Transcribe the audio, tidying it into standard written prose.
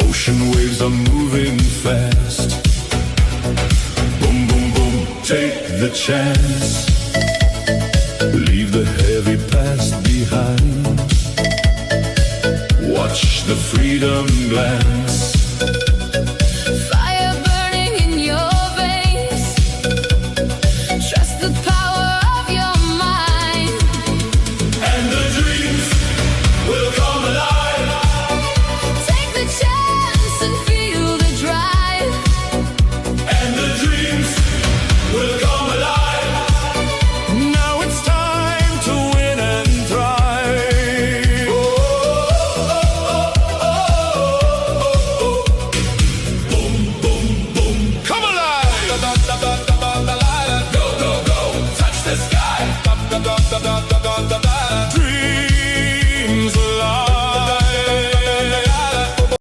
Ocean waves are moving fast. Boom, boom, boom, take the chance. Leave the heavy past behind. Watch the freedom glance.